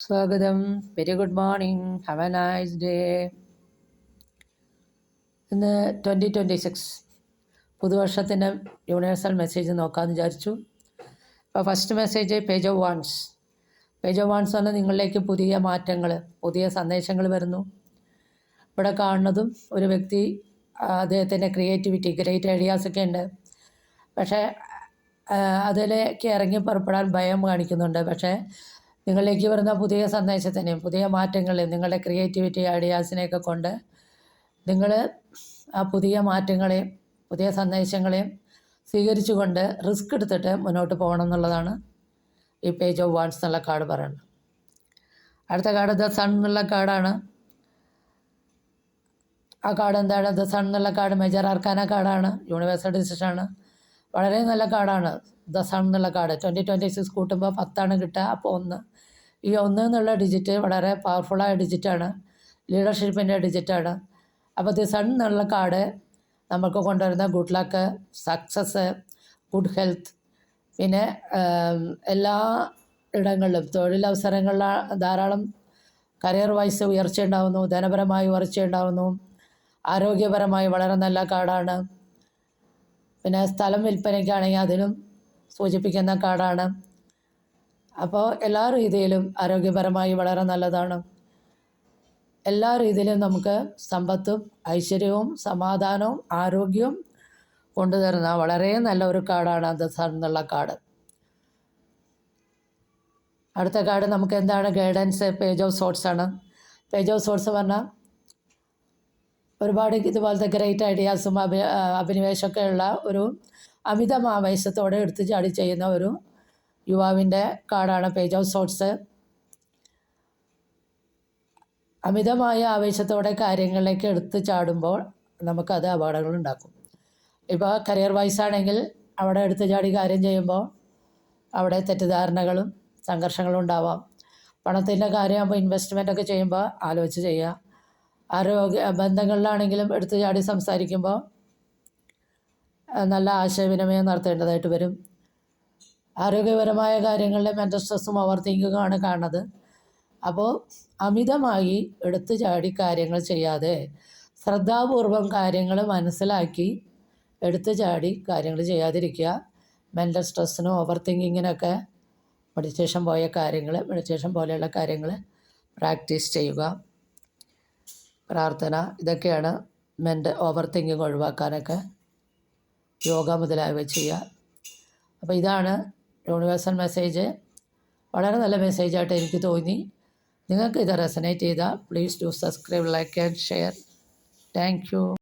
സ്വാഗതം. Very good morning. Have a nice day. ഇന്ന് 2026 പുതുവർഷത്തിൻ്റെ യൂണിവേഴ്സൽ മെസ്സേജ് നോക്കാമെന്ന് വിചാരിച്ചു. അപ്പോൾ first message Page of Wands. Page of Wands പറഞ്ഞാൽ നിങ്ങളിലേക്ക് പുതിയ മാറ്റങ്ങൾ, പുതിയ സന്ദേശങ്ങൾ വരുന്നു. ഇവിടെ കാണുന്നതും ഒരു വ്യക്തി അദ്ദേഹത്തിൻ്റെ ക്രിയേറ്റിവിറ്റി, ഗ്രേറ്റ് ഐഡിയാസൊക്കെ ഉണ്ട്. പക്ഷേ അതിലേക്ക് ഇറങ്ങി പുറപ്പെടാൻ ഭയം കാണിക്കുന്നുണ്ട്. പക്ഷേ നിങ്ങളിലേക്ക് വരുന്ന പുതിയ സന്ദേശത്തിനെയും പുതിയ മാറ്റങ്ങളെയും നിങ്ങളുടെ ക്രിയേറ്റിവിറ്റി ഐഡിയാസിനെയൊക്കെ കൊണ്ട് നിങ്ങൾ ആ പുതിയ മാറ്റങ്ങളെയും പുതിയ സന്ദേശങ്ങളെയും സ്വീകരിച്ചുകൊണ്ട് റിസ്ക് എടുത്തിട്ട് മുന്നോട്ട് പോകണം എന്നുള്ളതാണ് ഈ പേജ് ഓഫ് വാൺസ് എന്നുള്ള കാർഡ് പറയുന്നത്. അടുത്ത കാർഡ് ദ സൺ എന്നുള്ള കാർഡാണ്. ആ കാർഡ് എന്താണ്? ദ സൺ എന്നുള്ള കാർഡ് മേജർ ആർക്കാന കാർഡാണ്, യൂണിവേഴ്സൽ ഡിസിഷനാണ്. വളരെ നല്ല കാർഡാണ് ദ സൺ എന്നുള്ള കാർഡ്. 2026 കൂട്ടുമ്പോൾ 10 കിട്ടുക. അപ്പോൾ 1, ഈ 1 എന്നുള്ള ഡിജിറ്റ് വളരെ പവർഫുള്ളായ ഡിജിറ്റാണ്, ലീഡർഷിപ്പിൻ്റെ ഡിജിറ്റാണ്. അപ്പോൾ ദി സൺ എന്നുള്ള കാർഡ് നമുക്ക് കൊണ്ടുവരുന്ന good luck, success, good health, പിന്നെ എല്ലാ ഇടങ്ങളിലും തൊഴിലവസരങ്ങളിൽ ധാരാളം കരിയർ വൈസ് ഉയർച്ച ഉണ്ടാകുന്നു, ധനപരമായി ഉയർച്ച ഉണ്ടാകുന്നു, ആരോഗ്യപരമായി വളരെ നല്ല കാർഡാണ്. പിന്നെ സ്ഥലം വിൽപ്പനയ്ക്കാണെങ്കിൽ അതിനും സൂചിപ്പിക്കുന്ന കാർഡാണ്. അപ്പോൾ എല്ലാ രീതിയിലും ആരോഗ്യപരമായി വളരെ നല്ലതാണ്. എല്ലാ രീതിയിലും നമുക്ക് സമ്പത്തും ഐശ്വര്യവും സമാധാനവും ആരോഗ്യവും കൊണ്ടുതരുന്ന വളരെ നല്ല ഒരു കാർഡാണ് ദ സൺ എന്നുള്ള കാർഡ്. അടുത്ത കാർഡ് നമുക്ക് എന്താണ്? ഗൈഡൻസ്, പേജ് ഓഫ് സോർട്സ് ആണ്. പേജ് ഓഫ് സോർട്സ് പറഞ്ഞാൽ ഒരുപാട് ഇതുപോലത്തെ ഗ്രേറ്റ് ഐഡിയാസും അഭിനിവേശമൊക്കെ ഉള്ള ഒരു അമിത ആവേശത്തോടെ എടുത്തു ചാടി ചെയ്യുന്ന ഒരു യുവാവിൻ്റെ കാർഡാണ് പേജ് ഓഫ് സോർട്സ്. അമിതമായ ആവേശത്തോടെ കാര്യങ്ങളിലേക്ക് എടുത്തു ചാടുമ്പോൾ നമുക്കത് അപകടങ്ങളുണ്ടാക്കും. ഇപ്പോൾ കരിയർ വൈസ് ആണെങ്കിൽ അവിടെ എടുത്തു ചാടി കാര്യം ചെയ്യുമ്പോൾ അവിടെ തെറ്റിദ്ധാരണകളും സംഘർഷങ്ങളും ഉണ്ടാവാം. പണത്തിൻ്റെ കാര്യമാകുമ്പോൾ ഇൻവെസ്റ്റ്മെൻറ്റൊക്കെ ചെയ്യുമ്പോൾ ആലോചിച്ച് ചെയ്യുക. ആരോഗ്യ ബന്ധങ്ങളിലാണെങ്കിലും എടുത്തു ചാടി സംസാരിക്കുമ്പോൾ നല്ല ആശയവിനിമയം നടത്തേണ്ടതായിട്ട് വരും. ആരോഗ്യപരമായ കാര്യങ്ങളിലെ മെൻ്റൽ സ്ട്രെസ്സും ഓവർ തിങ്കിങ്ങുമാണ് കാണുന്നത്. അപ്പോൾ അമിതമായി എടുത്തു ചാടി കാര്യങ്ങൾ ചെയ്യാതെ ശ്രദ്ധാപൂർവം കാര്യങ്ങൾ മനസ്സിലാക്കി എടുത്തു ചാടി കാര്യങ്ങൾ ചെയ്യാതിരിക്കുക. മെൻ്റൽ സ്ട്രെസ്സിനും ഓവർ തിങ്കിങ്ങിനൊക്കെ മെഡിറ്റേഷൻ പോലെയുള്ള കാര്യങ്ങൾ പ്രാക്ടീസ് ചെയ്യുക. പ്രാർത്ഥന, ഇതൊക്കെയാണ് ഓവർ തിങ്കിങ് ഒഴിവാക്കാനൊക്കെ യോഗ മുതലായവ ചെയ്യുക. അപ്പോൾ ഇതാണ് യൂണിവേഴ്സൽ മെസ്സേജ്. വളരെ നല്ല മെസ്സേജായിട്ട് എനിക്ക് തോന്നി. നിങ്ങൾക്ക് ഇത് റെസനേറ്റ് ചെയ്താൽ please do subscribe, like and share. Thank you.